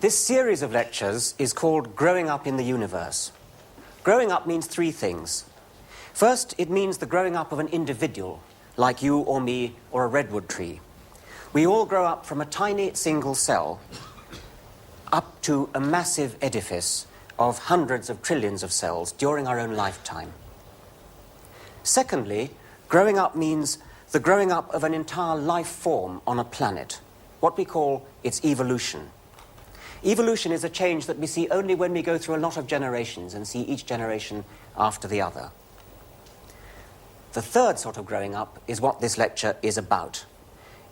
This series of lectures is called Growing Up in the Universe. Growing up means three things. First, it means the growing up of an individual, like you or me or a redwood tree. We all grow up from a tiny single cell up to a massive edifice of hundreds of trillions of cells during our own lifetime. Secondly, growing up means the growing up of an entire life form on a planet, what we call its evolution. Evolution is a change that we see only when we go through a lot of generations and see each generation after the other. The third sort of growing up is what this lecture is about.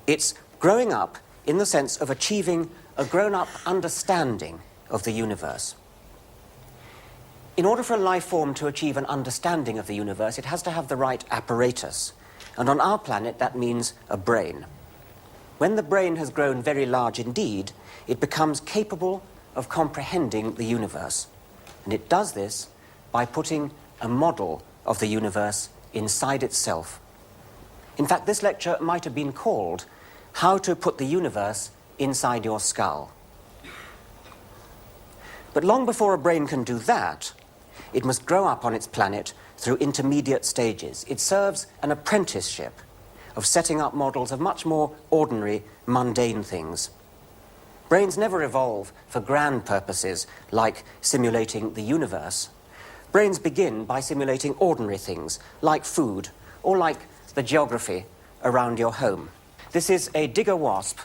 It's growing up in the sense of achieving a grown-up understanding of the universe. In order for a life form to achieve an understanding of the universe, it has to have the right apparatus. And on our planet, that means a brain. When the brain has grown very large indeed, it becomes capable of comprehending the universe. And it does this by putting a model of the universe inside itself. In fact, this lecture might have been called How to Put the Universe Inside Your Skull. But long before a brain can do that, it must grow up on its planet through intermediate stages. It serves an apprenticeship of setting up models of much more ordinary, mundane things. Brains never evolve for grand purposes like simulating the universe. Brains begin by simulating ordinary things like food or like the geography around your home. This is a digger wasp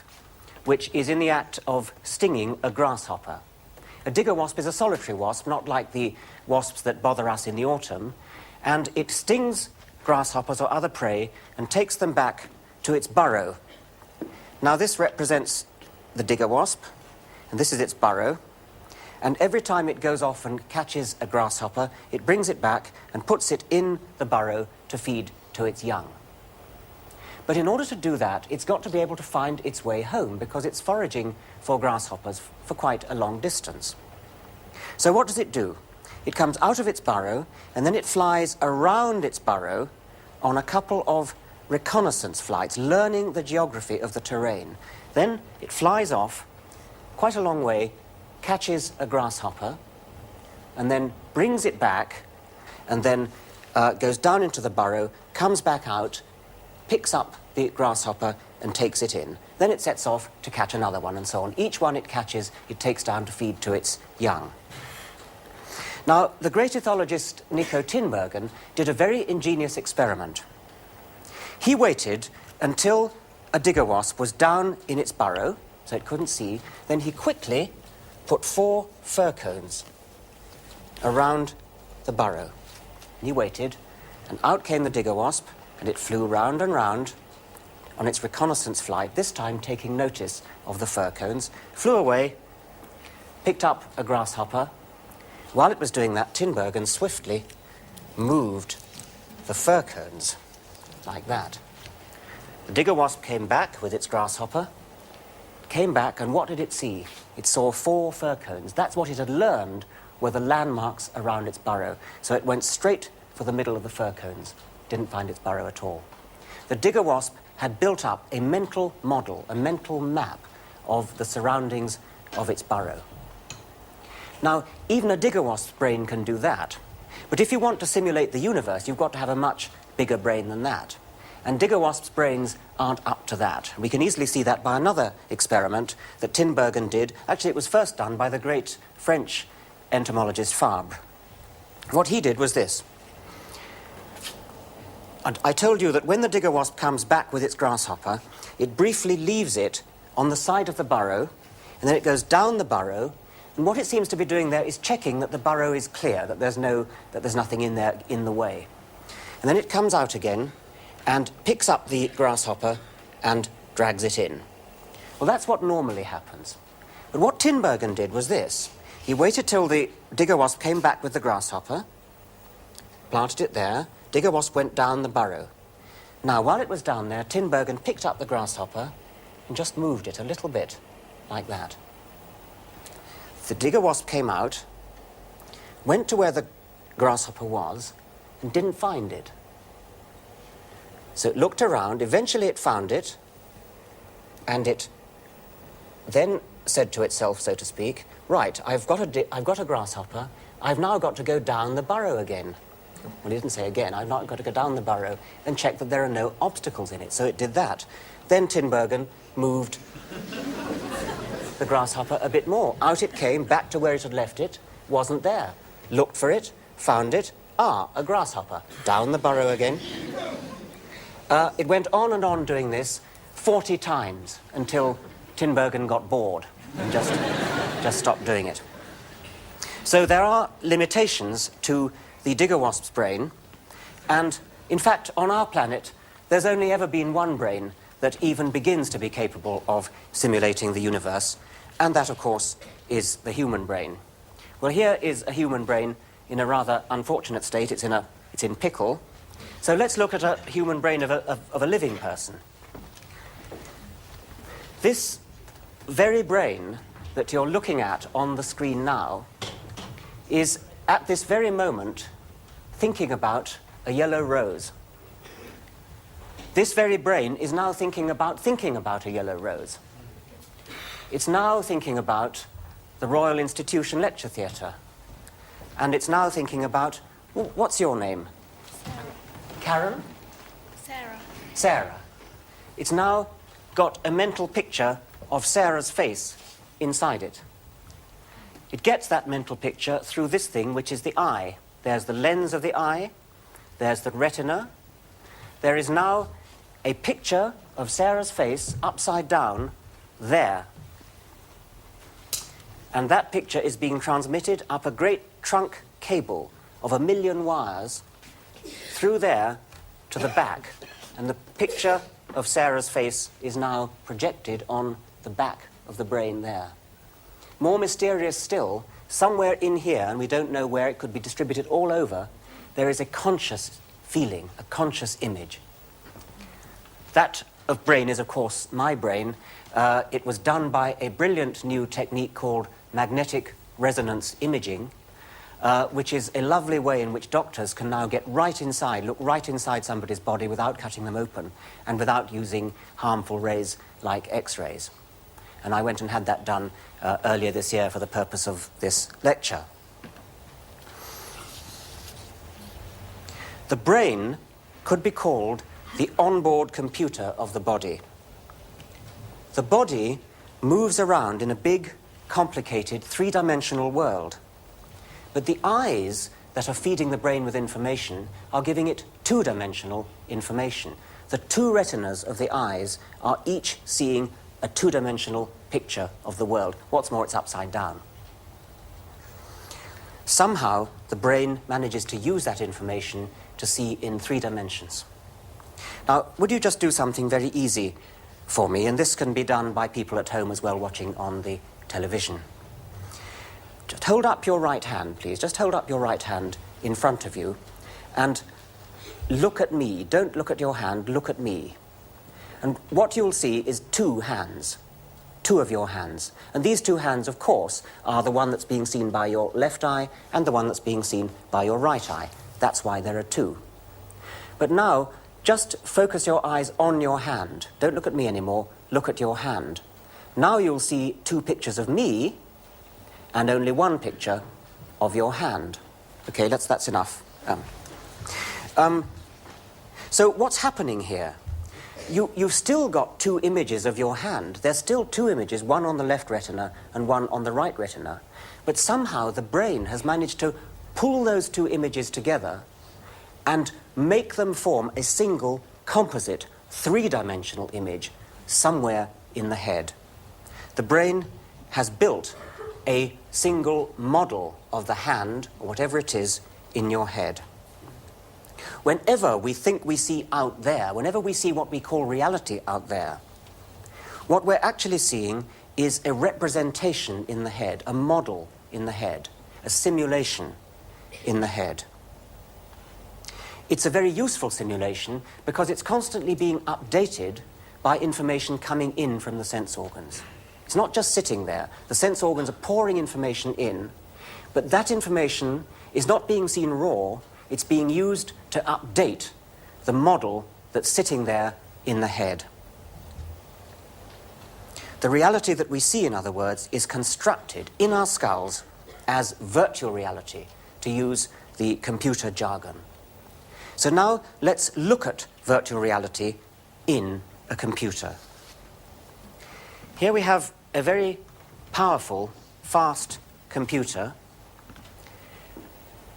which is in the act of stinging a grasshopper. A digger wasp is a solitary wasp, not like the wasps that bother us in the autumn, and it stings grasshoppers or other prey and takes them back to its burrow. Now this represents the digger wasp, and this is its burrow, and every time it goes off and catches a grasshopper, it brings it back and puts it in the burrow to feed to its young. But in order to do that, it's got to be able to find its way home because it's foraging for grasshoppers for quite a long distance. So what does it do? It comes out of its burrow, and then it flies around its burrow on a couple of reconnaissance flights, learning the geography of the terrain. Then it flies off quite a long way, catches a grasshopper, and then brings it back, and then goes down into the burrow, comes back out, picks up the grasshopper, and takes it in. Then it sets off to catch another one, and so on. Each one it catches, it takes down to feed to its young. Now, the great ethologist Nico Tinbergen did a very ingenious experiment. He waited until a digger wasp was down in its burrow, so it couldn't see. Then he quickly put 4 fir cones around the burrow. And he waited, and out came the digger wasp, and it flew round and round on its reconnaissance flight, this time taking notice of the fir cones, flew away, picked up a grasshopper. While it was doing that, Tinbergen swiftly moved the fir cones like that. The digger wasp came back with its grasshopper, came back, and what did it see? It saw 4 fir cones. That's what it had learned were the landmarks around its burrow. So it went straight for the middle of the fir cones, didn't find its burrow at all. The digger wasp had built up a mental model, a mental map of the surroundings of its burrow. Now, even a digger wasp's brain can do that. But if you want to simulate the universe, you've got to have a much bigger brain than that. And digger wasps' brains aren't up to that. We can easily see that by another experiment that Tinbergen did. Actually, it was first done by the great French entomologist Fabre. What he did was this. And I told you that when the digger wasp comes back with its grasshopper, it briefly leaves it on the side of the burrow, and then it goes down the burrow. And what it seems to be doing there is checking that the burrow is clear, that there's nothing in there in the way. And then it comes out again and picks up the grasshopper and drags it in. Well, that's what normally happens. But what Tinbergen did was this. He waited till the digger wasp came back with the grasshopper, planted it there, digger wasp went down the burrow. Now, while it was down there, Tinbergen picked up the grasshopper and just moved it a little bit, like that. The digger wasp came out, went to where the grasshopper was, and didn't find it. So it looked around, eventually it found it, and it then said to itself, so to speak, right, I've got a grasshopper, I've now got to go down the burrow again. Well, he didn't say again, I've now got to go down the burrow and check that there are no obstacles in it. So it did that. Then Tinbergen moved the grasshopper a bit more. Out it came, back to where it had left it, wasn't there. Looked for it, found it, a grasshopper. Down the burrow again. It went on and on doing this 40 times until Tinbergen got bored and just stopped doing it. So there are limitations to the digger wasp's brain, and in fact on our planet there's only ever been one brain that even begins to be capable of simulating the universe, and that of course is the human brain. Well, here is a human brain in a rather unfortunate state. It's in pickle. So let's look at a human brain of a living person. This very brain that you're looking at on the screen now is at this very moment thinking about a yellow rose. This very brain is now thinking about a yellow rose. It's now thinking about the Royal Institution Lecture Theatre. And it's now thinking about, well, what's your name? Sarah. Karen? Sarah. Sarah. It's now got a mental picture of Sarah's face inside it. It gets that mental picture through this thing, which is the eye. There's the lens of the eye. There's the retina. There is now a picture of Sarah's face upside down there. And that picture is being transmitted up a great trunk cable of 1 million wires through there to the back. And the picture of Sarah's face is now projected on the back of the brain there. More mysterious still, somewhere in here, and we don't know where, it could be distributed all over, there is a conscious feeling, a conscious image. That of brain is, of course, my brain. It was done by a brilliant new technique called magnetic resonance imaging, which is a lovely way in which doctors can now get right inside, look right inside somebody's body without cutting them open and without using harmful rays like X-rays. And I went and had that done earlier this year for the purpose of this lecture. The brain could be called the onboard computer of the body. The body moves around in a big, complicated, three-dimensional world. But the eyes that are feeding the brain with information are giving it two-dimensional information. The two retinas of the eyes are each seeing a two-dimensional picture of the world. What's more, it's upside down. Somehow, the brain manages to use that information to see in 3 dimensions. Now, would you just do something very easy for me? And this can be done by people at home as well, watching on the television. Just hold up your right hand, please. Just hold up your right hand in front of you and look at me. Don't look at your hand, look at me. And what you'll see is 2 hands, 2 of your hands. And these 2 hands, of course, are the one that's being seen by your left eye and the one that's being seen by your right eye. That's why there are 2. But now, just focus your eyes on your hand. Don't look at me anymore, look at your hand. Now you'll see 2 pictures of me and only 1 picture of your hand. Okay, that's enough. So what's happening here? You've still got 2 images of your hand. There's still 2 images, one on the left retina and one on the right retina. But somehow the brain has managed to pull those 2 images together and make them form a single composite 3-dimensional image somewhere in the head. The brain has built a single model of the hand, or whatever it is, in your head. Whenever we think we see out there, whenever we see what we call reality out there, what we're actually seeing is a representation in the head, a model in the head, a simulation in the head. It's a very useful simulation because it's constantly being updated by information coming in from the sense organs. It's not just sitting there. The sense organs are pouring information in, but that information is not being seen raw. It's being used to update the model that's sitting there in the head. The reality that we see, in other words, is constructed in our skulls as virtual reality, to use the computer jargon. So now let's look at virtual reality in a computer. Here we have a very powerful, fast computer,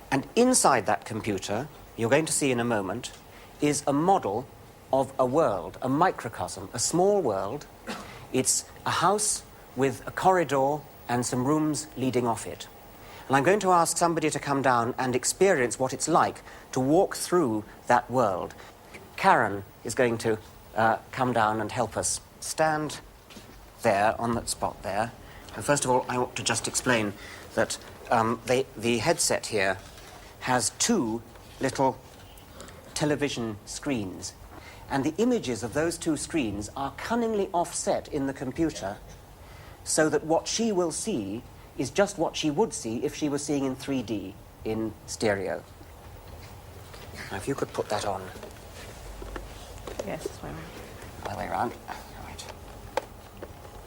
and inside that computer, you're going to see in a moment, is a model of a world, a microcosm, a small world. It's a house with a corridor and some rooms leading off it. And I'm going to ask somebody to come down and experience what it's like to walk through that world. Karen is going to come down and help us. Stand there, on that spot there. And first of all, I ought to just explain that the headset here has two little television screens. And the images of those two screens are cunningly offset in the computer so that what she will see is just what she would see if she was seeing in 3D, in stereo. Now, if you could put that on. Yes, this way around. Other way around. Right.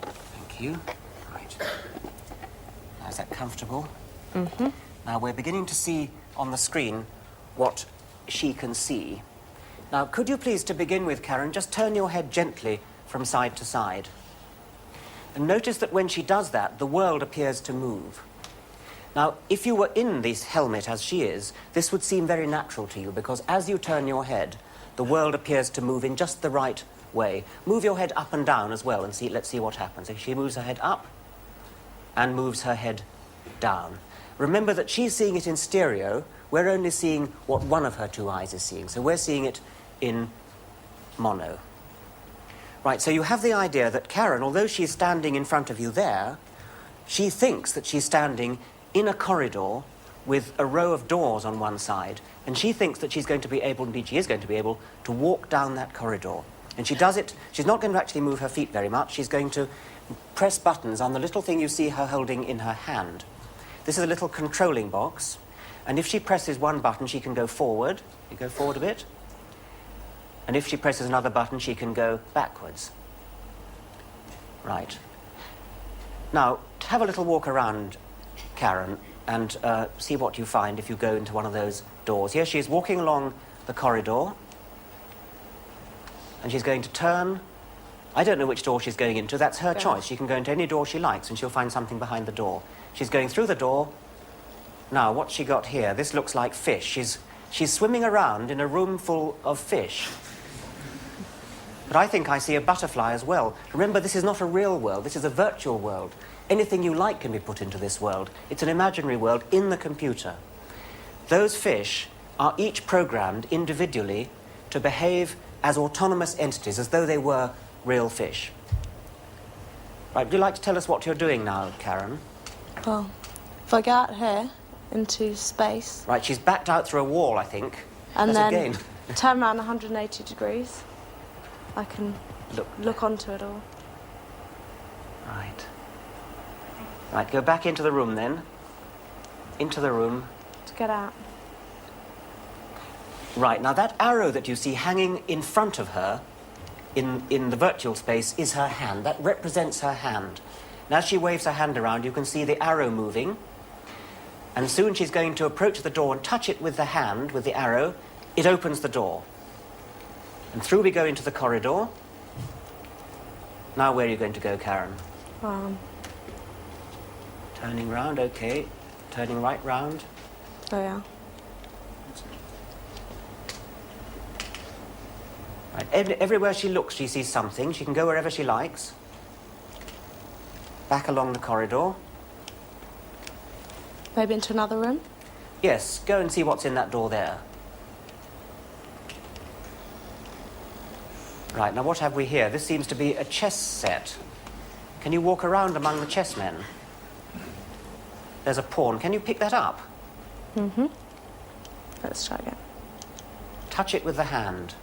Thank you. Right. Now, is that comfortable? Mm-hmm. Now, we're beginning to see on the screen what she can see. Now, could you please, to begin with, Karen, just turn your head gently from side to side. And notice that when she does that, the world appears to move. Now, if you were in this helmet as she is, this would seem very natural to you, because as you turn your head, the world appears to move in just the right way. Move your head up and down as well, and let's see what happens. If she moves her head up and moves her head down. Remember that she's seeing it in stereo. We're only seeing what one of her two eyes is seeing. So we're seeing it in mono. Right, so you have the idea that Karen, although she's standing in front of you there, she thinks that she's standing in a corridor with a row of doors on one side, and she thinks that she's going to be able, indeed she is going to be able, to walk down that corridor. And she does it, she's not going to actually move her feet very much, she's going to press buttons on the little thing you see her holding in her hand. This is a little controlling box, and if she presses one button, she can go forward. You go forward a bit. And if she presses another button, she can go backwards. Right. Now, have a little walk around, Karen, and see what you find if you go into one of those doors. Here she is walking along the corridor, and she's going to turn. I don't know which door she's going into. That's her choice. She can go into any door she likes, and she'll find something behind the door. She's going through the door. Now, what's she got here? This looks like fish. She's swimming around in a room full of fish. But I think I see a butterfly as well. Remember, this is not a real world. This is a virtual world. Anything you like can be put into this world. It's an imaginary world in the computer. Those fish are each programmed individually to behave as autonomous entities, as though they were real fish. Right, would you like to tell us what you're doing now, Karen? Well, if I go out here into space... Right, she's backed out through a wall, I think. And That's then a game. turn around 180 degrees. I can look onto it all. Right. Right, go back into the room then. Into the room. To get out. Right, now that arrow that you see hanging in front of her in the virtual space is her hand. That represents her hand. And as she waves her hand around, you can see the arrow moving. And soon she's going to approach the door and touch it with the hand, with the arrow. It opens the door. And through we go into the corridor. Now where are you going to go, Karen? Turning round, okay. Turning right round. Oh, yeah. Right. Everywhere she looks, she sees something. She can go wherever she likes. Back along the corridor. Maybe into another room? Yes, go and see what's in that door there. Right, now what have we here? This seems to be a chess set. Can you walk around among the chessmen? There's a pawn. Can you pick that up? Mm-hmm. Let's try again. Touch it with the hand.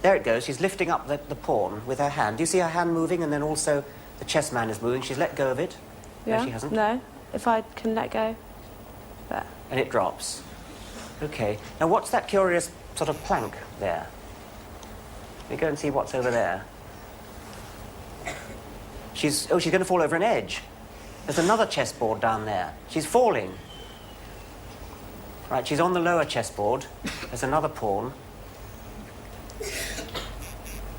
There it goes. She's lifting up the pawn with her hand. Do you see her hand moving, and then also the chessman is moving? She's let go of it. Yeah. No, she hasn't. No. If I can let go. There. And it drops. Okay. Now what's that curious sort of plank there? We go and see what's over there. She's going to fall over an edge. There's another chessboard down there. She's falling. Right, she's on the lower chessboard. There's another pawn.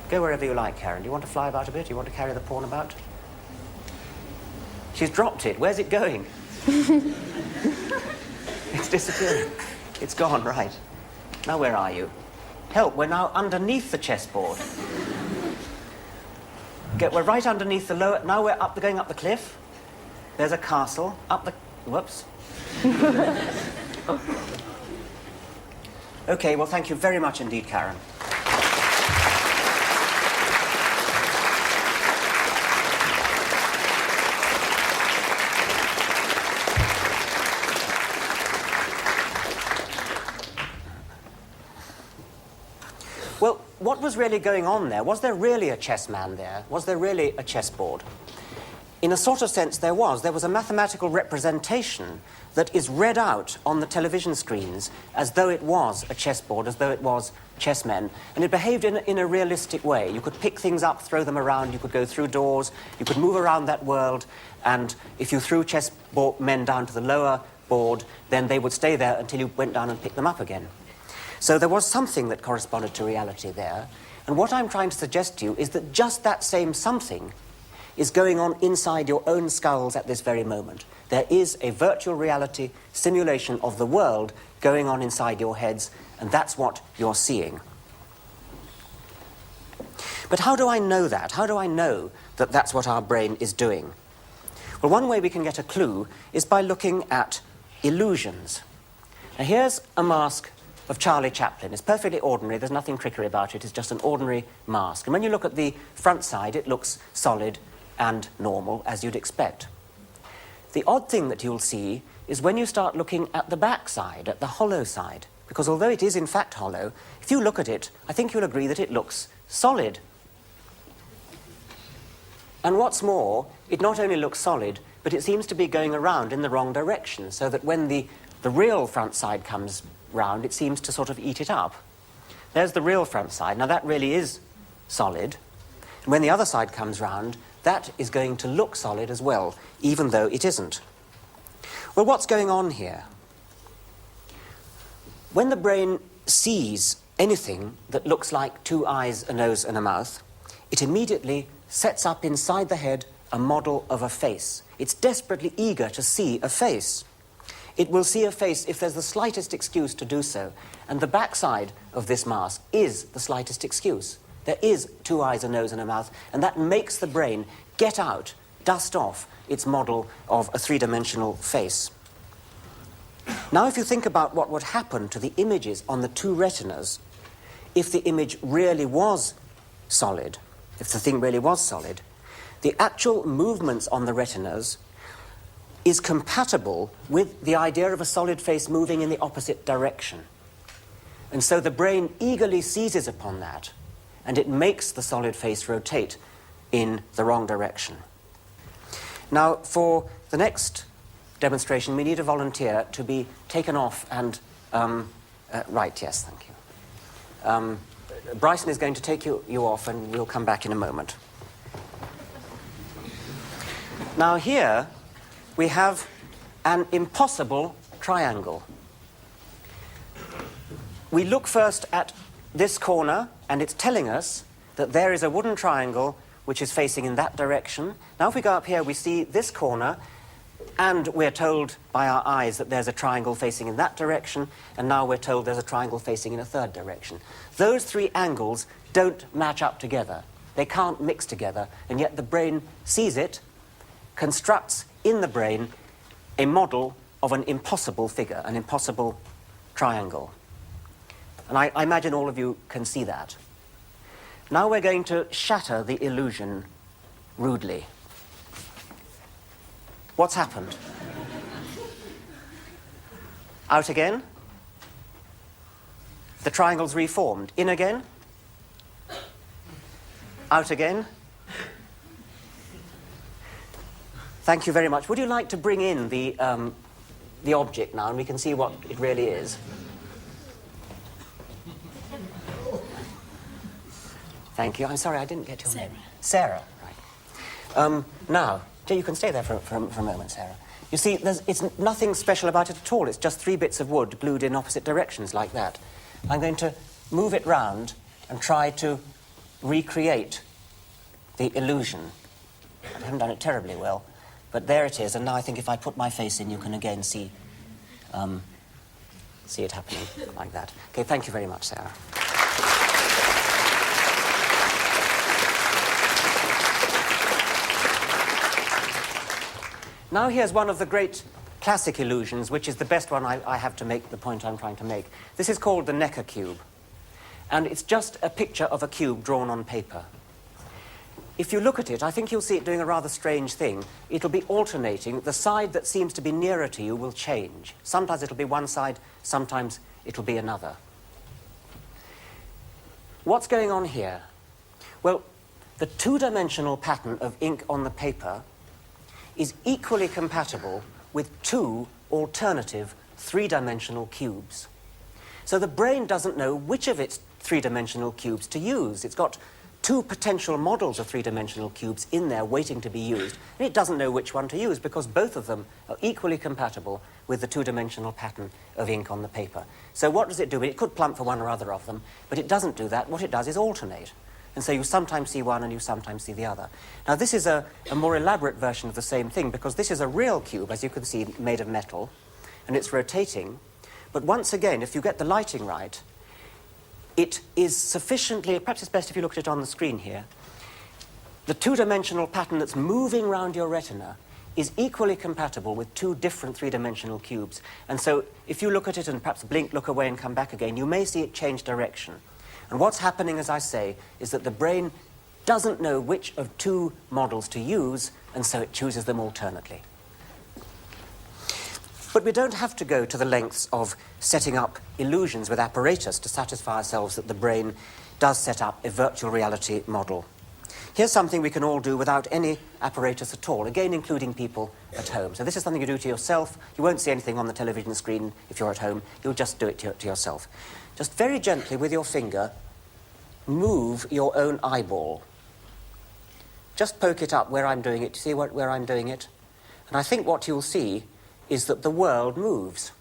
Go wherever you like, Karen. Do you want to fly about a bit? Do you want to carry the pawn about? She's dropped it. Where's it going? It's disappearing. It's gone, right. Now where are you? Help, we're now underneath the chessboard. We're right underneath the lower... Now we're going up the cliff. There's a castle. Up the... Whoops. OK, well, thank you very much indeed, Karen. Well, what was really going on there? Was there really a chessman there? Was there really a chessboard? In a sort of sense, there was. There was a mathematical representation that is read out on the television screens as though it was a chessboard, as though it was chessmen. And it behaved in a realistic way. You could pick things up, throw them around, you could go through doors, you could move around that world, and if you threw men down to the lower board, then they would stay there until you went down and picked them up again. So there was something that corresponded to reality there. And what I'm trying to suggest to you is that just that same something is going on inside your own skulls at this very moment. There is a virtual reality simulation of the world going on inside your heads, and that's what you're seeing. But how do I know that? How do I know that that's what our brain is doing? Well, one way we can get a clue is by looking at illusions. Now, here's a mask of Charlie Chaplin. It's perfectly ordinary. There's nothing trickery about it. It's just an ordinary mask. And when you look at the front side, it looks solid and normal, as you'd expect. The odd thing that you'll see is when you start looking at the back side, at the hollow side, because although it is in fact hollow, if you look at it, I think you'll agree that it looks solid. And what's more, it not only looks solid, but it seems to be going around in the wrong direction, so that when the real front side comes round, it seems to sort of eat it up. There's the real front side. Now, that really is solid. And when the other side comes round, that is going to look solid as well, even though it isn't. Well, what's going on here? When the brain sees anything that looks like two eyes, a nose, and a mouth, it immediately sets up inside the head a model of a face. It's desperately eager to see a face. It will see a face if there's the slightest excuse to do so. And the backside of this mask is the slightest excuse. There is two eyes, a nose, and a mouth, and that makes the brain get out, dust off its model of a three-dimensional face. Now, if you think about what would happen to the images on the two retinas if the image really was solid, if the thing really was solid, the actual movements on the retinas is compatible with the idea of a solid face moving in the opposite direction. And so the brain eagerly seizes upon that, and it makes the solid face rotate in the wrong direction. Now, for the next demonstration, we need a volunteer to be taken off and... right, yes, thank you. Bryson is going to take you off, and we'll come back in a moment. Now, here we have an impossible triangle. We look first at this corner, and it's telling us that there is a wooden triangle which is facing in that direction. Now, if we go up here, we see this corner, and we're told by our eyes that there's a triangle facing in that direction, and now we're told there's a triangle facing in a third direction. Those three angles don't match up together. They can't mix together, and yet the brain sees it, constructs in the brain a model of an impossible figure, an impossible triangle. And I imagine all of you can see that. Now we're going to shatter the illusion rudely. What's happened? Out again. The triangle's reformed. In again. Out again. Thank you very much. Would you like to bring in the object now, and we can see what it really is? Thank you. I'm sorry, I didn't get your name. Sarah, right. Now, you can stay there for a moment, Sarah. You see, it's nothing special about it at all. It's just 3 bits of wood glued in opposite directions like that. I'm going to move it round and try to recreate the illusion. I haven't done it terribly well, but there it is. And now I think if I put my face in, you can again see it happening like that. Okay, thank you very much, Sarah. Now here's one of the great classic illusions, which is the best one I have to make the point I'm trying to make. This is called the Necker cube. And it's just a picture of a cube drawn on paper. If you look at it, I think you'll see it doing a rather strange thing. It'll be alternating. The side that seems to be nearer to you will change. Sometimes it'll be one side, sometimes it'll be another. What's going on here? Well, the 2-dimensional pattern of ink on the paper is equally compatible with 2 alternative 3-dimensional cubes. So the brain doesn't know which of its 3-dimensional cubes to use. It's got 2 potential models of 3-dimensional cubes in there waiting to be used, and it doesn't know which one to use because both of them are equally compatible with the 2-dimensional pattern of ink on the paper. So what does it do? It could plump for one or other of them, but it doesn't do that. What it does is alternate. And so you sometimes see one and you sometimes see the other. Now this is a more elaborate version of the same thing because this is a real cube, as you can see, made of metal, and it's rotating. But once again, if you get the lighting right, it is sufficiently, perhaps it's best if you look at it on the screen here, the 2-dimensional pattern that's moving around your retina is equally compatible with 2 different 3-dimensional cubes. And so if you look at it and perhaps blink, look away and come back again, you may see it change direction. And what's happening, as I say, is that the brain doesn't know which of 2 models to use, and so it chooses them alternately. But we don't have to go to the lengths of setting up illusions with apparatus to satisfy ourselves that the brain does set up a virtual reality model. Here's something we can all do without any apparatus at all, again including people at home. So this is something you do to yourself. You won't see anything on the television screen if you're at home. You'll just do it to yourself. Just very gently with your finger, move your own eyeball. Just poke it up where I'm doing it. See where I'm doing it? And I think what you'll see is that the world moves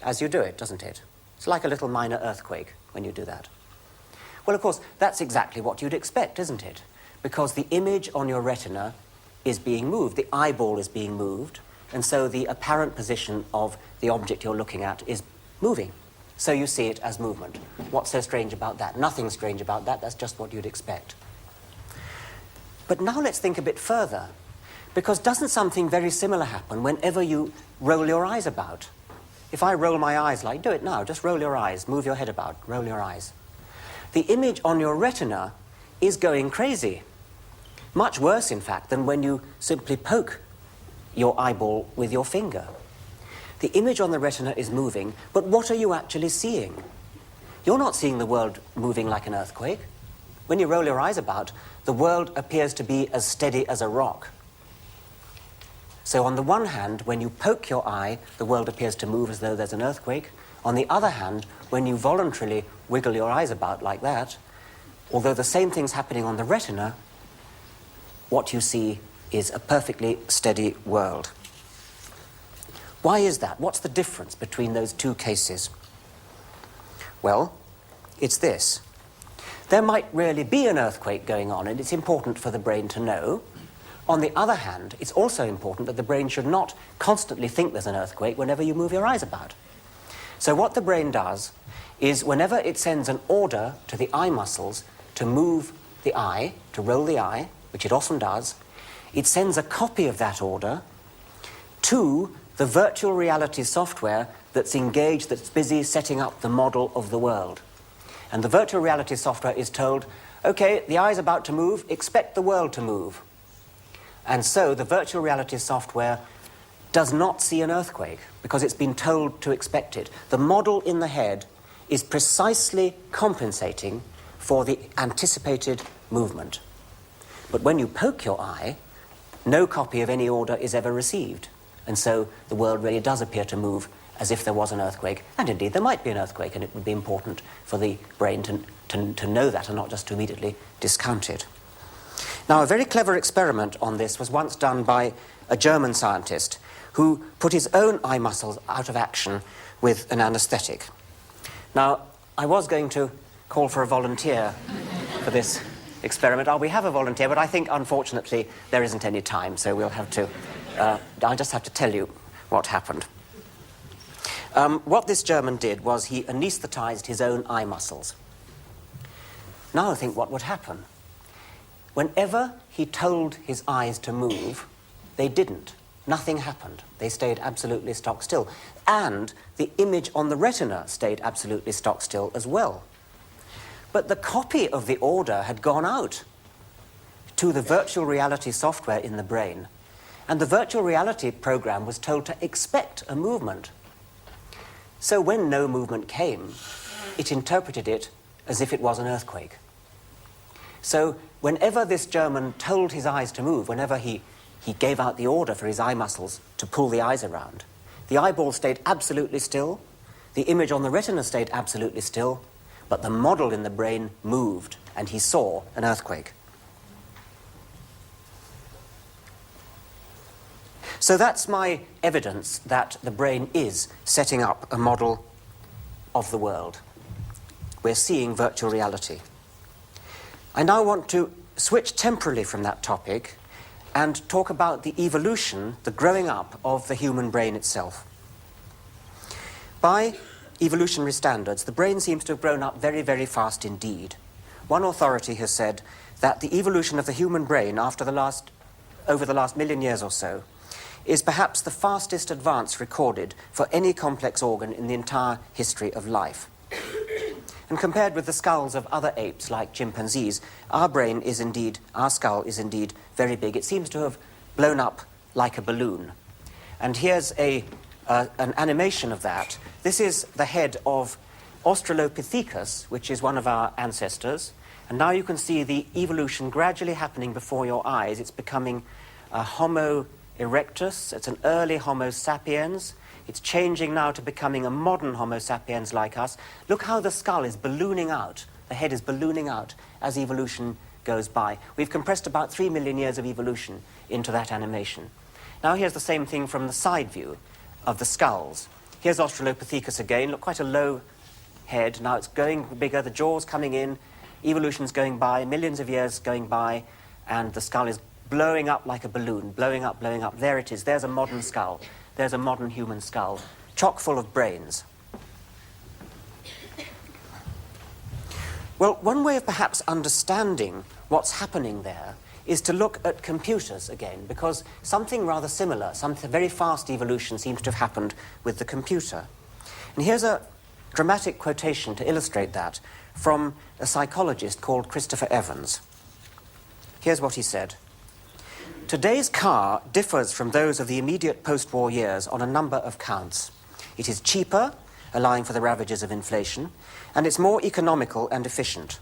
as you do it, doesn't it? It's like a little minor earthquake when you do that. Well, of course, that's exactly what you'd expect, isn't it? Because the image on your retina is being moved, the eyeball is being moved, and so the apparent position of the object you're looking at is moving. So you see it as movement. What's so strange about that? Nothing strange about that, that's just what you'd expect. But now let's think a bit further, because doesn't something very similar happen whenever you roll your eyes about? If I roll my eyes do it now, just roll your eyes, move your head about, roll your eyes. The image on your retina is going crazy. Much worse, in fact, than when you simply poke your eyeball with your finger. The image on the retina is moving, but what are you actually seeing? You're not seeing the world moving like an earthquake. When you roll your eyes about, the world appears to be as steady as a rock. So on the one hand, when you poke your eye, the world appears to move as though there's an earthquake. On the other hand, when you voluntarily wiggle your eyes about like that, although the same thing's happening on the retina, what you see is a perfectly steady world. Why is that? What's the difference between those 2 cases? Well, it's this. There might really be an earthquake going on, and it's important for the brain to know. On the other hand, it's also important that the brain should not constantly think there's an earthquake whenever you move your eyes about. So what the brain does is whenever it sends an order to the eye muscles to move the eye, to roll the eye, which it often does, it sends a copy of that order to the virtual reality software that's engaged, that's busy setting up the model of the world. And the virtual reality software is told, okay, the eye's about to move, expect the world to move. And so the virtual reality software does not see an earthquake because it's been told to expect it. The model in the head is precisely compensating for the anticipated movement. But when you poke your eye, no copy of any order is ever received. And so the world really does appear to move as if there was an earthquake. And indeed, there might be an earthquake, and it would be important for the brain to know that and not just to immediately discount it. Now, a very clever experiment on this was once done by a German scientist who put his own eye muscles out of action with an anesthetic. Now, I was going to call for a volunteer for this experiment. We have a volunteer, but I think, unfortunately, there isn't any time, so we'll have to... I'll just have to tell you what happened. What this German did was he anesthetized his own eye muscles. Now I think what would happen. Whenever he told his eyes to move, they didn't. Nothing happened. They stayed absolutely stock still. And the image on the retina stayed absolutely stock still as well. But the copy of the order had gone out to the virtual reality software in the brain. And the virtual reality program was told to expect a movement. So when no movement came, it interpreted it as if it was an earthquake. So whenever this German told his eyes to move, whenever he gave out the order for his eye muscles to pull the eyes around, the eyeball stayed absolutely still, the image on the retina stayed absolutely still, but the model in the brain moved, and he saw an earthquake. So that's my evidence that the brain is setting up a model of the world. We're seeing virtual reality. I now want to switch temporarily from that topic and talk about the evolution, the growing up of the human brain itself. By evolutionary standards, the brain seems to have grown up very, very fast indeed. One authority has said that the evolution of the human brain over the last million years or so is perhaps the fastest advance recorded for any complex organ in the entire history of life. And compared with the skulls of other apes like chimpanzees, our skull is indeed very big. It seems to have blown up like a balloon. And here's an animation of that. This is the head of Australopithecus, which is one of our ancestors. And now you can see the evolution gradually happening before your eyes. It's becoming a Homo erectus. It's an early Homo sapiens. It's changing now to becoming a modern Homo sapiens like us. Look how the skull is ballooning out. The head is ballooning out as evolution goes by. We've compressed about 3 million years of evolution into that animation. Now here's the same thing from the side view of the skulls. Here's Australopithecus again. Look, quite a low head. Now it's going bigger, the jaw's coming in, evolution's going by, millions of years going by, and the skull is blowing up like a balloon, blowing up, blowing up. There it is. There's a modern skull. There's a modern human skull, chock full of brains. Well, one way of perhaps understanding what's happening there is to look at computers again, because something rather similar, some very fast evolution seems to have happened with the computer. And here's a dramatic quotation to illustrate that from a psychologist called Christopher Evans. Here's what he said. Today's car differs from those of the immediate post-war years on a number of counts. It is cheaper, allowing for the ravages of inflation, and it's more economical and efficient.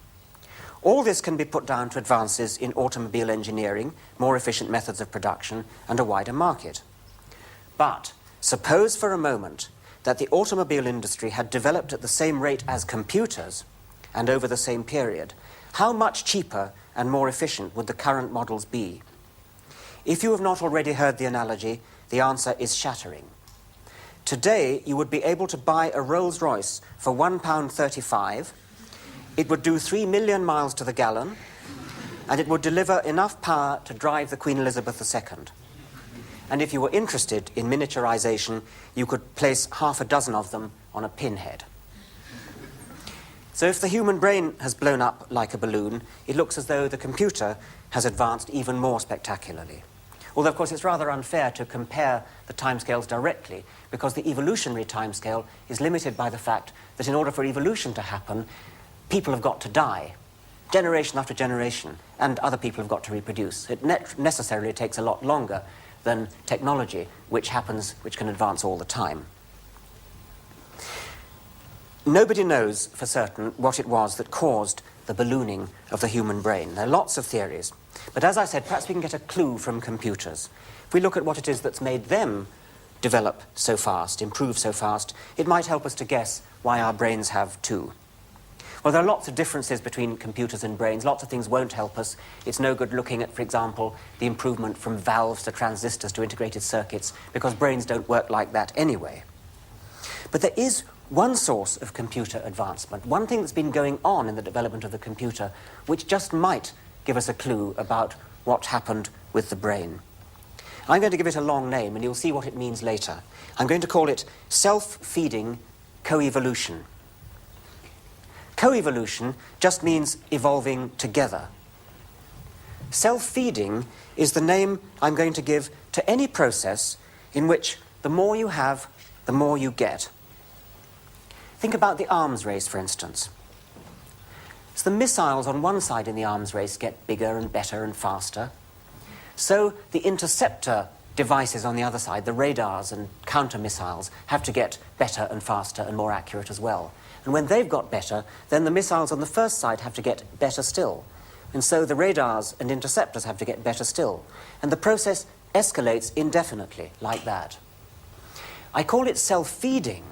All this can be put down to advances in automobile engineering, more efficient methods of production, and a wider market. But suppose for a moment that the automobile industry had developed at the same rate as computers, and over the same period, how much cheaper and more efficient would the current models be? If you have not already heard the analogy, the answer is shattering. Today, you would be able to buy a Rolls-Royce for £1.35. It would do 3 million miles to the gallon, and it would deliver enough power to drive the Queen Elizabeth II. And if you were interested in miniaturization, you could place half a dozen of them on a pinhead. So if the human brain has blown up like a balloon, it looks as though the computer has advanced even more spectacularly. Although, of course, it's rather unfair to compare the timescales directly, because the evolutionary timescale is limited by the fact that in order for evolution to happen, people have got to die, generation after generation, and other people have got to reproduce. It necessarily takes a lot longer than technology, which can advance all the time. Nobody knows for certain what it was that caused the ballooning of the human brain. There are lots of theories. But as I said, perhaps we can get a clue from computers. If we look at what it is that's made them develop so fast, improve so fast, it might help us to guess why our brains have too. Well, there are lots of differences between computers and brains. Lots of things won't help us. It's no good looking at, for example, the improvement from valves to transistors to integrated circuits, because brains don't work like that anyway. But there is one source of computer advancement, one thing that's been going on in the development of the computer, which just might give us a clue about what happened with the brain. I'm going to give it a long name, and you'll see what it means later. I'm going to call it self-feeding coevolution. Coevolution just means evolving together. Self-feeding is the name I'm going to give to any process in which the more you have, the more you get. Think about the arms race, for instance. So the missiles on one side in the arms race get bigger and better and faster. So the interceptor devices on the other side, the radars and counter-missiles, have to get better and faster and more accurate as well. And when they've got better, then the missiles on the first side have to get better still. And so the radars and interceptors have to get better still. And the process escalates indefinitely, like that. I call it self-feeding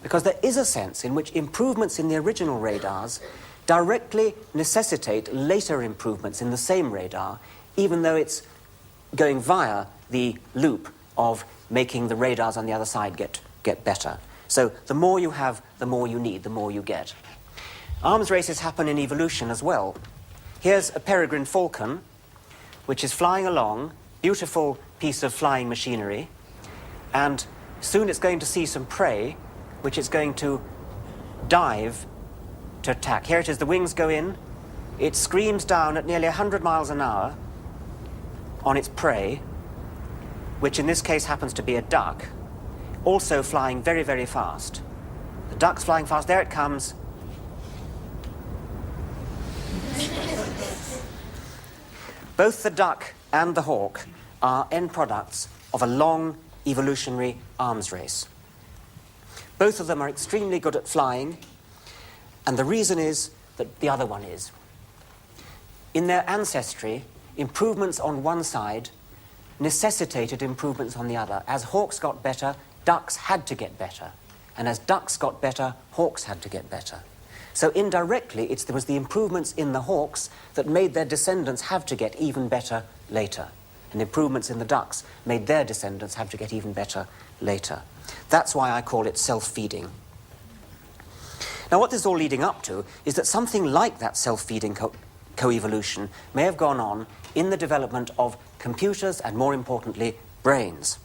because there is a sense in which improvements in the original radars directly necessitate later improvements in the same radar, even though it's going via the loop of making the radars on the other side get better. So the more you have, the more you need, the more you get. Arms races happen in evolution as well. Here's a peregrine falcon, which is flying along, beautiful piece of flying machinery, and soon it's going to see some prey, which it's going to dive to attack. Here it is, the wings go in, it screams down at nearly 100 miles an hour on its prey, which in this case happens to be a duck, also flying very, very fast. The duck's flying fast, there it comes. Both the duck and the hawk are end products of a long evolutionary arms race. Both of them are extremely good at flying, and the reason is that the other one is. In their ancestry, improvements on one side necessitated improvements on the other. As hawks got better, ducks had to get better. And as ducks got better, hawks had to get better. So indirectly, it was the improvements in the hawks that made their descendants have to get even better later. And improvements in the ducks made their descendants have to get even better later. That's why I call it self-feeding. Now, what this is all leading up to is that something like that self-feeding coevolution may have gone on in the development of computers and, more importantly, brains.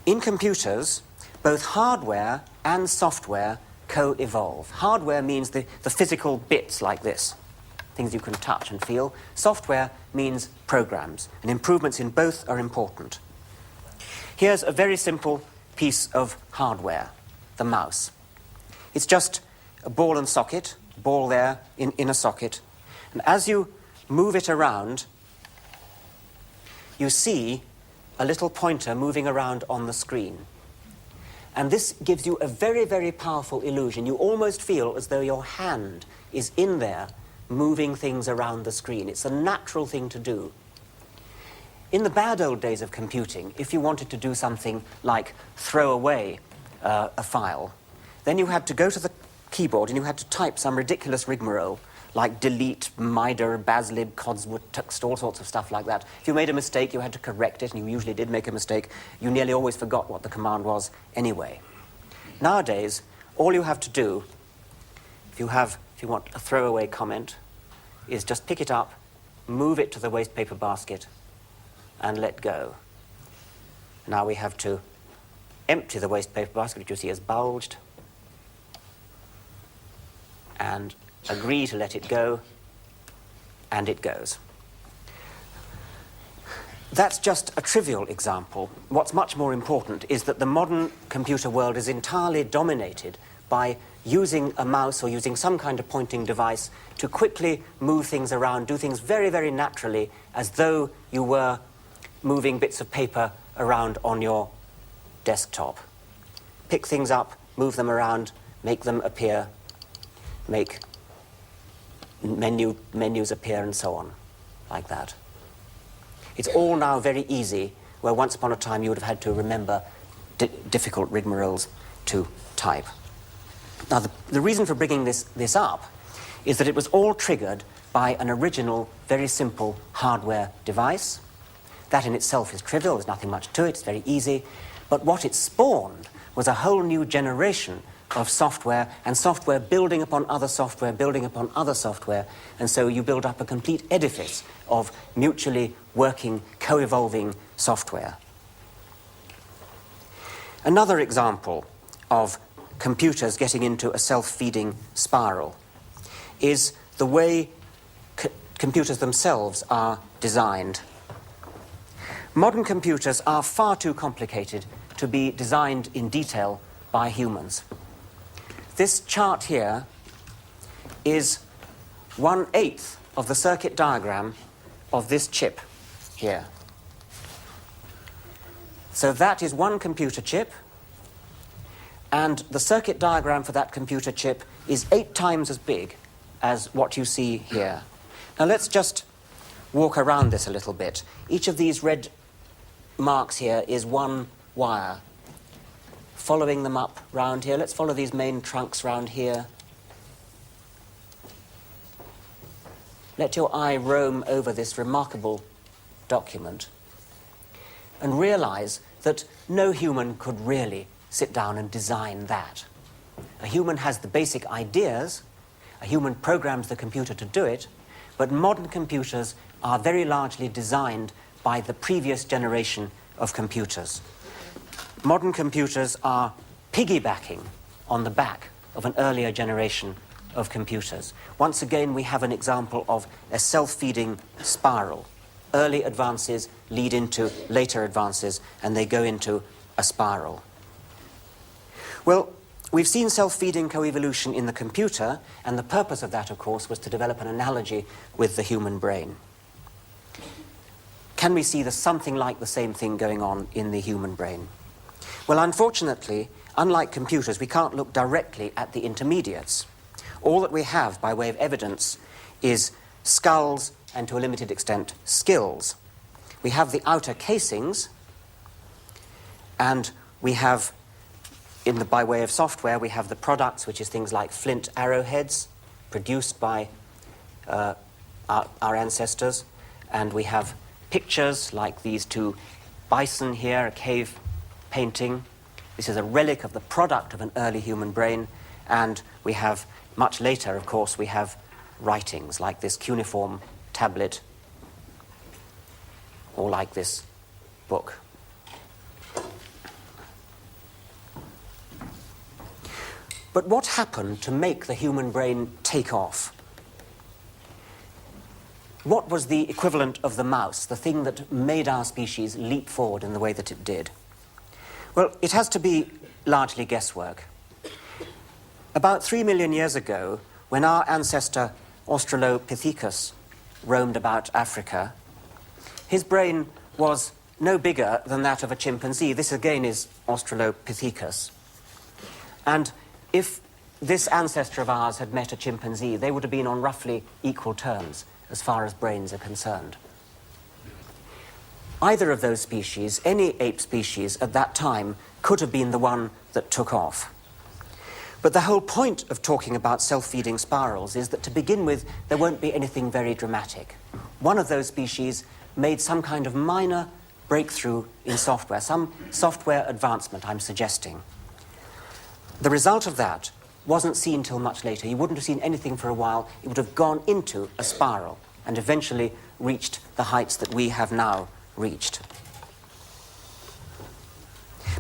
In computers, both hardware and software co-evolve. Hardware means the physical bits like this, things you can touch and feel. Software means programs, and improvements in both are important. Here's a very simple piece of hardware, the mouse. It's just a ball and socket, ball there in a socket, and as you move it around, you see a little pointer moving around on the screen. And this gives you a very, very powerful illusion. You almost feel as though your hand is in there moving things around the screen. It's a natural thing to do. In the bad old days of computing, if you wanted to do something like throw away a file, then you had to go to the keyboard and you had to type some ridiculous rigmarole, like delete, mider, baslib, codswood, tuxt, all sorts of stuff like that. If you made a mistake, you had to correct it, and you usually did make a mistake. You nearly always forgot what the command was anyway. Nowadays, all you have to do, if you want a throwaway comment, is just pick it up, move it to the waste paper basket, and let go. Now we have to empty the waste paper basket, which you see is bulged, and agree to let it go, and it goes. That's just a trivial example. What's much more important is that the modern computer world is entirely dominated by using a mouse or using some kind of pointing device to quickly move things around, do things very, very naturally, as though you were moving bits of paper around on your desktop. Pick things up, move them around, make them appear, make menus appear, and so on, like that. It's all now very easy, where once upon a time you would have had to remember difficult rigmaroles to type. Now, the reason for bringing this up is that it was all triggered by an original, very simple hardware device. That in itself is trivial, there's nothing much to it, it's very easy. But what it spawned was a whole new generation of software, and software building upon other software, building upon other software, and so you build up a complete edifice of mutually working, co-evolving software. Another example of computers getting into a self-feeding spiral is the way computers themselves are designed. Modern computers are far too complicated to be designed in detail by humans. This chart here is 1/8 of the circuit diagram of this chip here. So that is one computer chip, and the circuit diagram for that computer chip is 8 times as big as what you see here. Now let's just walk around this a little bit. Each of these red marks here is one wire. Following them up round here, let's follow these main trunks round here. Let your eye roam over this remarkable document and realize that no human could really sit down and design that. A human has the basic ideas, a human programs the computer to do it, but modern computers are very largely designed by the previous generation of computers. Modern computers are piggybacking on the back of an earlier generation of computers. Once again, we have an example of a self-feeding spiral. Early advances lead into later advances, and they go into a spiral. Well, we've seen self-feeding coevolution in the computer, and the purpose of that, of course, was to develop an analogy with the human brain. Can we see there's something like the same thing going on in the human brain? Well, unfortunately, unlike computers, we can't look directly at the intermediates. All that we have by way of evidence is skulls and, to a limited extent, skills. We have the outer casings, and we have, by way of software, we have the products, which is things like flint arrowheads produced by our ancestors, and we have pictures like these two bison here, a cave painting. This is a relic of the product of an early human brain, and we have, much later, of course, we have writings like this cuneiform tablet, or like this book. But what happened to make the human brain take off? What was the equivalent of the mouse, the thing that made our species leap forward in the way that it did? Well, it has to be largely guesswork. About 3 million years ago, when our ancestor Australopithecus roamed about Africa, his brain was no bigger than that of a chimpanzee. This again is Australopithecus. And if this ancestor of ours had met a chimpanzee, they would have been on roughly equal terms as far as brains are concerned. Either of those species, any ape species at that time, could have been the one that took off. But the whole point of talking about self-feeding spirals is that to begin with, there won't be anything very dramatic. One of those species made some kind of minor breakthrough in software, some software advancement, I'm suggesting. The result of that wasn't seen till much later. You wouldn't have seen anything for a while. It would have gone into a spiral and eventually reached the heights that we have now reached.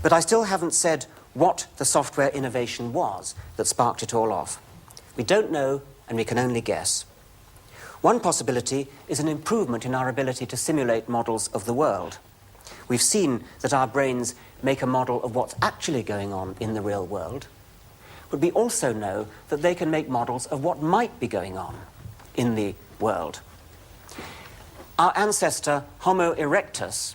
But I still haven't said what the software innovation was that sparked it all off. We don't know, and we can only guess. One possibility is an improvement in our ability to simulate models of the world. We've seen that our brains make a model of what's actually going on in the real world, but we also know that they can make models of what might be going on in the world. Our ancestor, Homo erectus,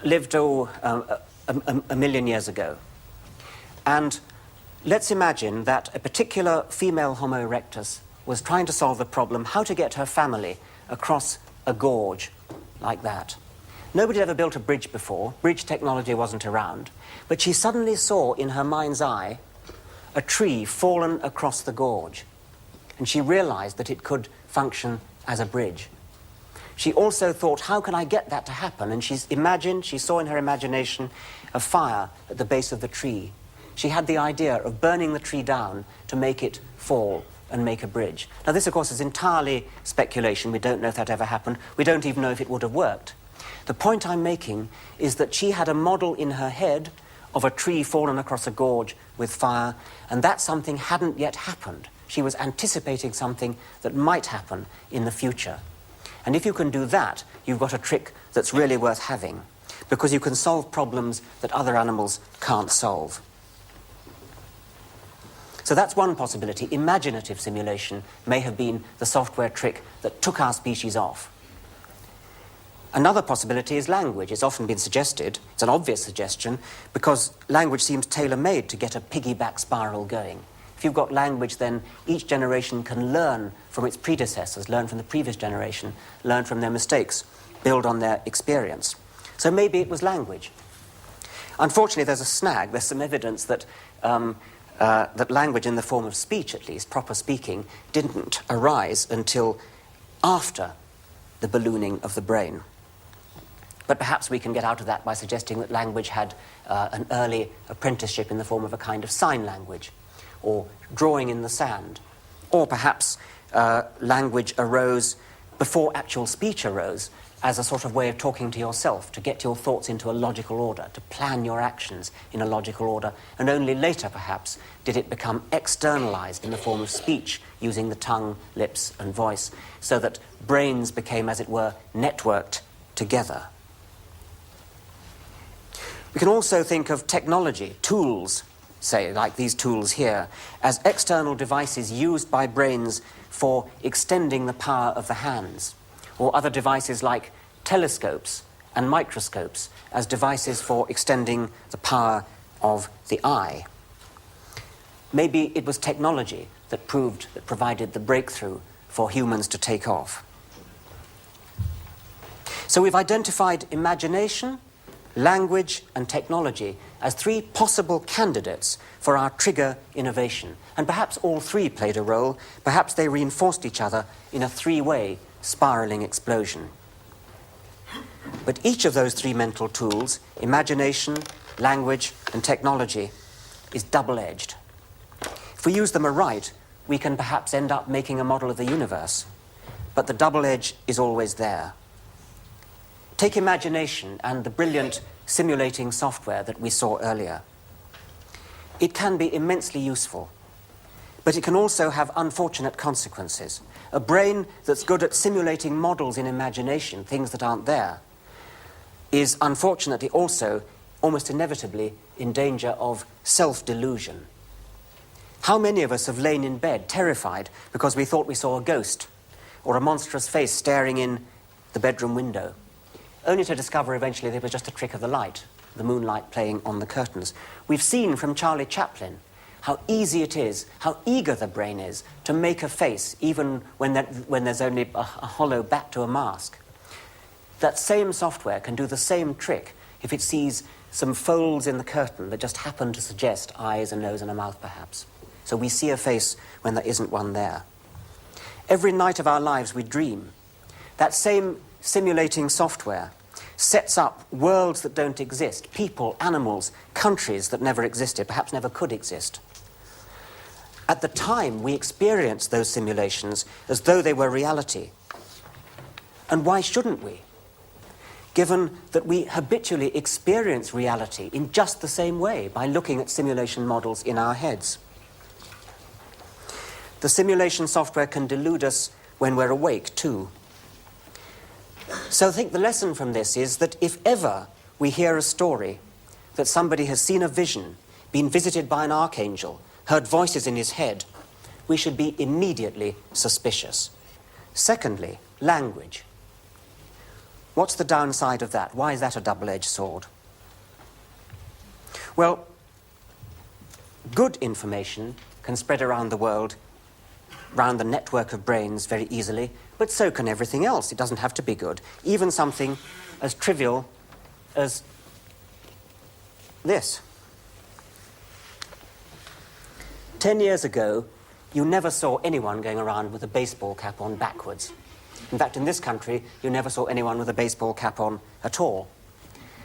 lived a million years ago. And let's imagine that a particular female Homo erectus was trying to solve the problem how to get her family across a gorge like that. Nobody had ever built a bridge before. Bridge technology wasn't around. But she suddenly saw in her mind's eye a tree fallen across the gorge. And she realized that it could function as a bridge. She also thought, how can I get that to happen? And she saw in her imagination a fire at the base of the tree. She had the idea of burning the tree down to make it fall and make a bridge. Now this, of course, is entirely speculation. We don't know if that ever happened. We don't even know if it would have worked. The point I'm making is that she had a model in her head of a tree fallen across a gorge with fire, and that something hadn't yet happened. She was anticipating something that might happen in the future. And if you can do that, you've got a trick that's really worth having, because you can solve problems that other animals can't solve. So that's one possibility. Imaginative simulation may have been the software trick that took our species off. Another possibility is language. It's often been suggested, it's an obvious suggestion, because language seems tailor-made to get a piggyback spiral going. If you've got language, then each generation can learn from its predecessors, learn from the previous generation, learn from their mistakes, build on their experience. So maybe it was language. Unfortunately, there's a snag. There's some evidence that that language in the form of speech, at least, proper speaking, didn't arise until after the ballooning of the brain. But perhaps we can get out of that by suggesting that language had an early apprenticeship in the form of a kind of sign language, or drawing in the sand. Or perhaps language arose before actual speech arose, as a sort of way of talking to yourself, to get your thoughts into a logical order, to plan your actions in a logical order, and only later, perhaps, did it become externalized in the form of speech, using the tongue, lips, and voice, so that brains became, as it were, networked together. We can also think of technology, tools, say, like these tools here, as external devices used by brains for extending the power of the hands, or other devices like telescopes and microscopes as devices for extending the power of the eye. Maybe it was technology that provided the breakthrough for humans to take off. So we've identified imagination, language, and technology as three possible candidates for our trigger innovation. And perhaps all three played a role. Perhaps they reinforced each other in a three-way spiraling explosion. But each of those three mental tools, imagination, language, and technology, is double-edged. If we use them aright, we can perhaps end up making a model of the universe. But the double edge is always there. Take imagination and the brilliant simulating software that we saw earlier. It can be immensely useful, but it can also have unfortunate consequences. A brain that's good at simulating models in imagination, things that aren't there, is unfortunately also, almost inevitably, in danger of self-delusion. How many of us have lain in bed terrified because we thought we saw a ghost or a monstrous face staring in the bedroom window, only to discover eventually that it was just a trick of the light, the moonlight playing on the curtains? We've seen from Charlie Chaplin how easy it is, how eager the brain is to make a face, even when there's only a hollow back to a mask. That same software can do the same trick if it sees some folds in the curtain that just happen to suggest eyes, a nose, and a mouth, perhaps. So we see a face when there isn't one there. Every night of our lives we dream. That same simulating software sets up worlds that don't exist, people, animals, countries that never existed, perhaps never could exist. At the time, we experience those simulations as though they were reality. And why shouldn't we? Given that we habitually experience reality in just the same way by looking at simulation models in our heads. The simulation software can delude us when we're awake, too. So I think the lesson from this is that if ever we hear a story that somebody has seen a vision, been visited by an archangel, heard voices in his head, we should be immediately suspicious. Secondly, language. What's the downside of that? Why is that a double-edged sword? Well, good information can spread around the world, around the network of brains very easily. But so can everything else. It doesn't have to be good. Even something as trivial as this. 10 years ago, you never saw anyone going around with a baseball cap on backwards. In fact, in this country, you never saw anyone with a baseball cap on at all.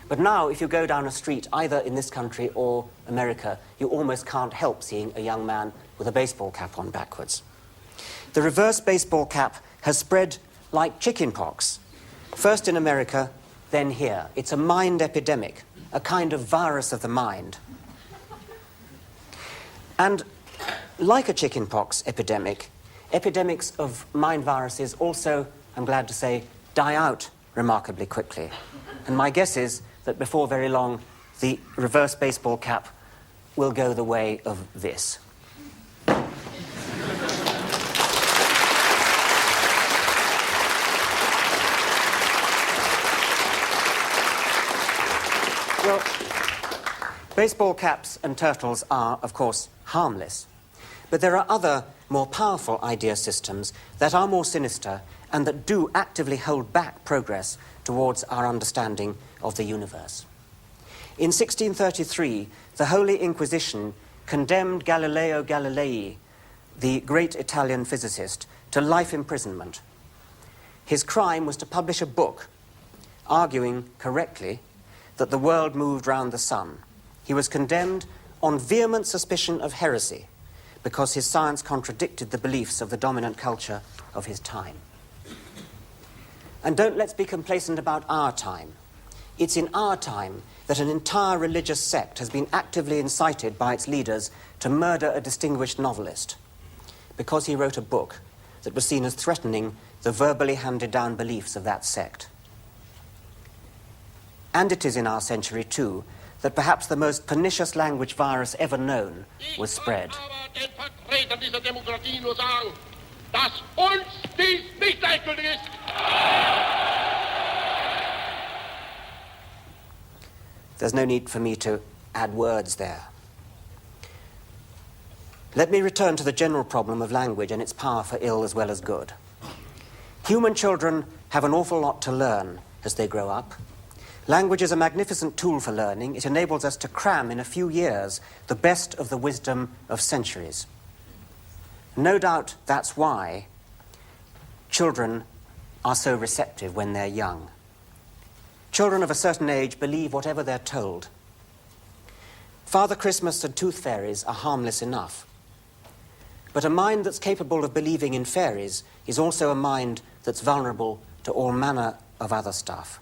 But now, if you go down a street, either in this country or America, you almost can't help seeing a young man with a baseball cap on backwards. The reverse baseball cap has spread like chickenpox, first in America, then here. It's a mind epidemic, a kind of virus of the mind. And like a chickenpox epidemic, epidemics of mind viruses also, I'm glad to say, die out remarkably quickly. And my guess is that before very long, the reverse baseball cap will go the way of this. Well, baseball caps and turtles are, of course, harmless. But there are other, more powerful idea systems that are more sinister and that do actively hold back progress towards our understanding of the universe. In 1633, the Holy Inquisition condemned Galileo Galilei, the great Italian physicist, to life imprisonment. His crime was to publish a book arguing correctly that the world moved round the sun. He was condemned on vehement suspicion of heresy because his science contradicted the beliefs of the dominant culture of his time. And let's be complacent about our time. It's in our time that an entire religious sect has been actively incited by its leaders to murder a distinguished novelist because he wrote a book that was seen as threatening the verbally handed down beliefs of that sect. And it is in our century, too, that perhaps the most pernicious language virus ever known was spread. There's no need for me to add words there. Let me return to the general problem of language and its power for ill as well as good. Human children have an awful lot to learn as they grow up. Language is a magnificent tool for learning. It enables us to cram in a few years the best of the wisdom of centuries. No doubt that's why children are so receptive when they're young. Children of a certain age believe whatever they're told. Father Christmas and tooth fairies are harmless enough. But a mind that's capable of believing in fairies is also a mind that's vulnerable to all manner of other stuff.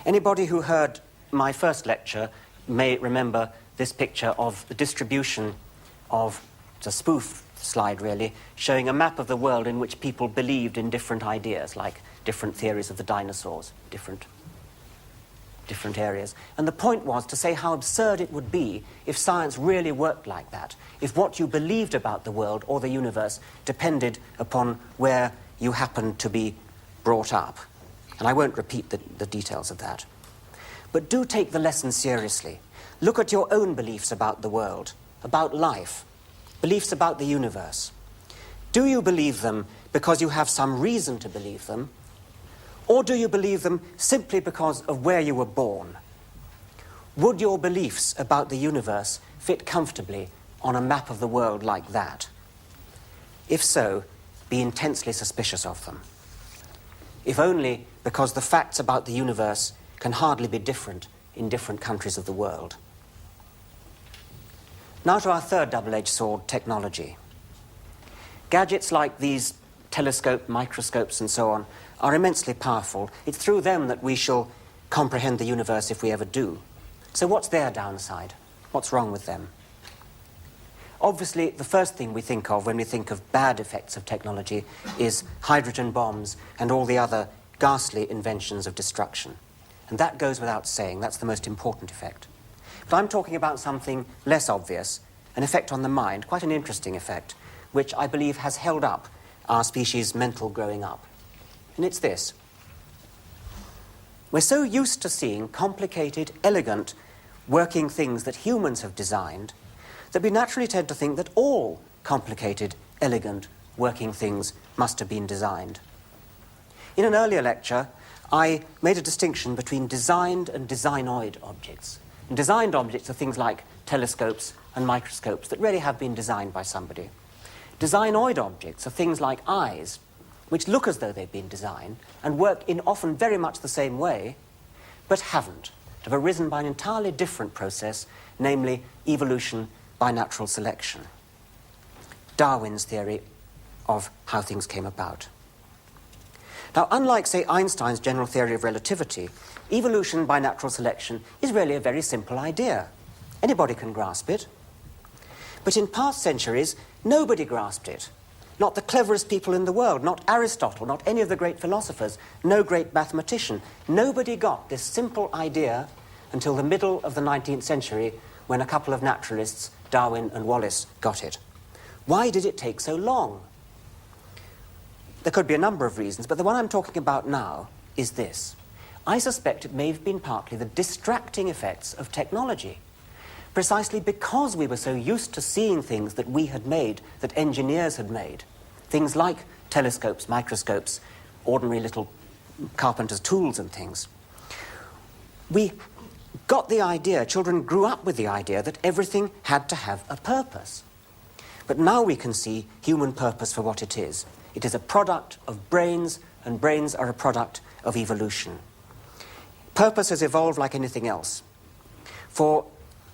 Anybody who heard my first lecture may remember this picture of the distribution of, it's a spoof slide really, showing a map of the world in which people believed in different ideas, like different theories of the dinosaurs, different areas. And the point was to say how absurd it would be if science really worked like that, if what you believed about the world or the universe depended upon where you happened to be brought up. And I won't repeat the details of that. But do take the lesson seriously. Look at your own beliefs about the world, about life, beliefs about the universe. Do you believe them because you have some reason to believe them? Or do you believe them simply because of where you were born? Would your beliefs about the universe fit comfortably on a map of the world like that? If so, be intensely suspicious of them. If only because the facts about the universe can hardly be different in different countries of the world. Now to our third double-edged sword, technology. Gadgets like these telescope, microscopes and so on are immensely powerful. It's through them that we shall comprehend the universe if we ever do. So what's their downside? What's wrong with them? Obviously, the first thing we think of when we think of bad effects of technology is hydrogen bombs and all the other ghastly inventions of destruction. And that goes without saying. That's the most important effect. But I'm talking about something less obvious, an effect on the mind, quite an interesting effect, which I believe has held up our species' mental growing up. And it's this. We're so used to seeing complicated, elegant, working things that humans have designed that we naturally tend to think that all complicated, elegant, working things must have been designed. In an earlier lecture, I made a distinction between designed and designoid objects. And designed objects are things like telescopes and microscopes that really have been designed by somebody. Designoid objects are things like eyes, which look as though they've been designed and work in often very much the same way, but haven't, have arisen by an entirely different process, namely evolution by natural selection. Darwin's theory of how things came about. Now, unlike, say, Einstein's general theory of relativity, evolution by natural selection is really a very simple idea. Anybody can grasp it. But in past centuries, nobody grasped it. Not the cleverest people in the world, not Aristotle, not any of the great philosophers, no great mathematician. Nobody got this simple idea until the middle of the 19th century, when a couple of naturalists, Darwin and Wallace, got it. Why did it take so long? There could be a number of reasons, but the one I'm talking about now is this. I suspect it may have been partly the distracting effects of technology. Precisely because we were so used to seeing things that we had made, that engineers had made, things like telescopes, microscopes, ordinary little carpenter's tools and things, we got the idea, children grew up with the idea that everything had to have a purpose. But now we can see human purpose for what it is. It is a product of brains, and brains are a product of evolution. Purpose has evolved like anything else. For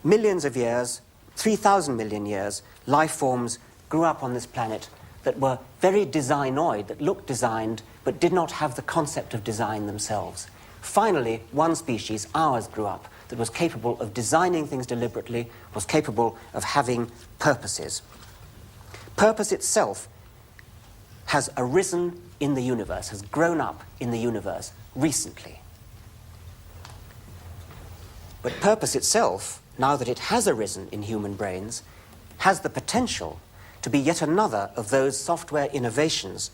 millions of years, 3,000 million years, life forms grew up on this planet that were very designoid, that looked designed, but did not have the concept of design themselves. Finally, one species, ours, grew up that was capable of designing things deliberately, was capable of having purposes. Purpose itself has arisen in the universe, has grown up in the universe recently. But purpose itself, now that it has arisen in human brains, has the potential to be yet another of those software innovations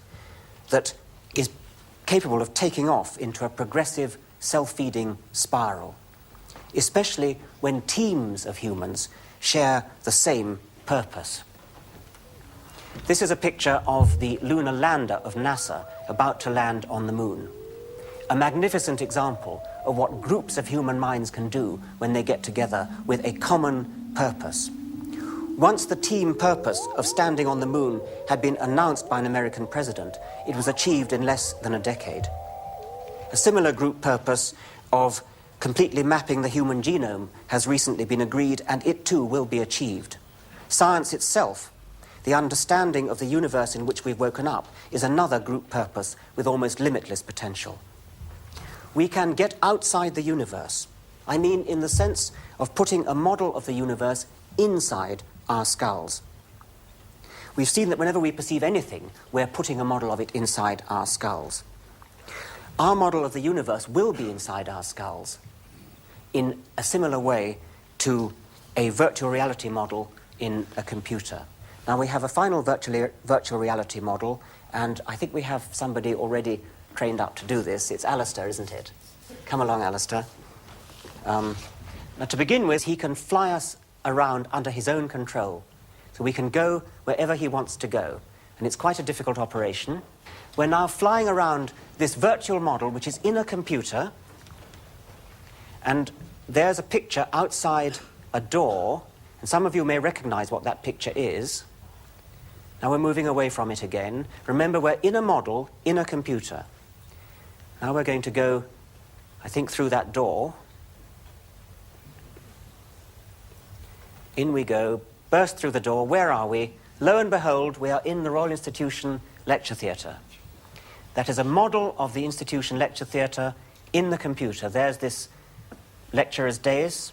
that is capable of taking off into a progressive, self-feeding spiral, especially when teams of humans share the same purpose. This is a picture of the lunar lander of NASA about to land on the moon. A magnificent example of what groups of human minds can do when they get together with a common purpose. Once the team purpose of standing on the moon had been announced by an American president, it was achieved in less than a decade. A similar group purpose of completely mapping the human genome has recently been agreed, and it too will be achieved. Science itself, the understanding of the universe in which we've woken up, is another group purpose with almost limitless potential. We can get outside the universe. I mean in the sense of putting a model of the universe inside our skulls. We've seen that whenever we perceive anything, we're putting a model of it inside our skulls. Our model of the universe will be inside our skulls in a similar way to a virtual reality model in a computer. Now, we have a final virtual reality model, and I think we have somebody already trained up to do this. It's Alistair, isn't it? Come along, Alistair. Now, to begin with, he can fly us around under his own control. So we can go wherever he wants to go. And it's quite a difficult operation. We're now flying around this virtual model, which is in a computer. And there's a picture outside a door. And some of you may recognize what that picture is. Now we're moving away from it again. Remember, we're in a model, in a computer. Now we're going to go, I think, through that door. In we go, burst through the door. Where are we? Lo and behold, we are in the Royal Institution Lecture Theatre. That is a model of the Institution Lecture Theatre in the computer. There's this lecturer's dais.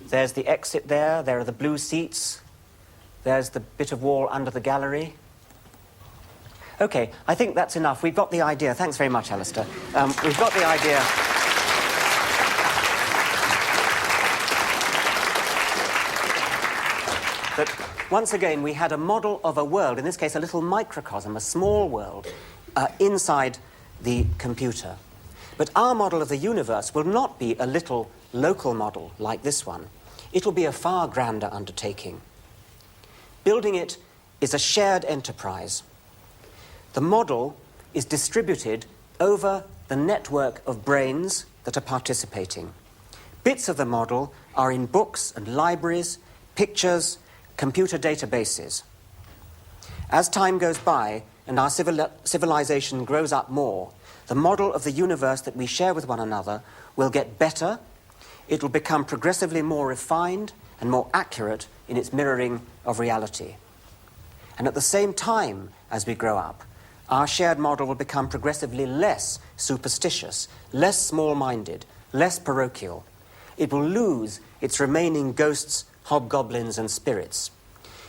There's the exit there. There are the blue seats. There's the bit of wall under the gallery. OK, I think that's enough. We've got the idea. Thanks very much, Alistair. We've got the idea. That once again, we had a model of a world, in this case a little microcosm, a small world, inside the computer. But our model of the universe will not be a little local model like this one. It will be a far grander undertaking. Building it is a shared enterprise. The model is distributed over the network of brains that are participating. Bits of the model are in books and libraries, pictures, computer databases. As time goes by and our civilization grows up more, the model of the universe that we share with one another will get better. It will become progressively more refined and more accurate in its mirroring of reality. And at the same time as we grow up, our shared model will become progressively less superstitious, less small-minded, less parochial. It will lose its remaining ghosts, hobgoblins, and spirits.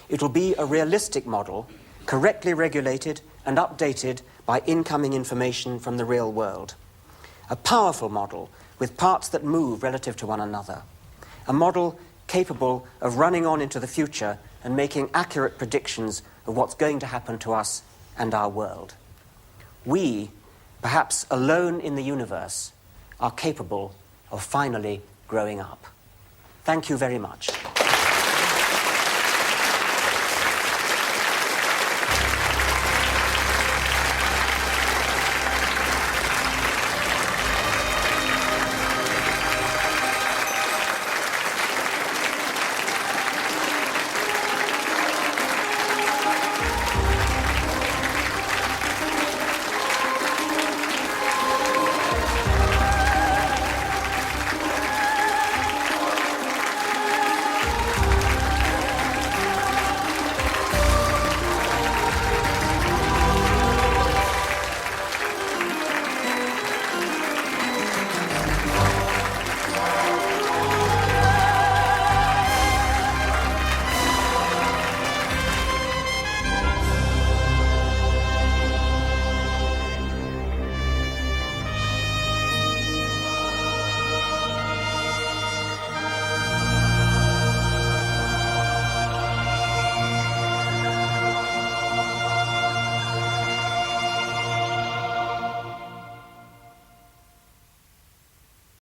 It will be a realistic model, correctly regulated and updated by incoming information from the real world. A powerful model with parts that move relative to one another. A model capable of running on into the future and making accurate predictions of what's going to happen to us and our world. We, perhaps alone in the universe, are capable of finally growing up. Thank you very much.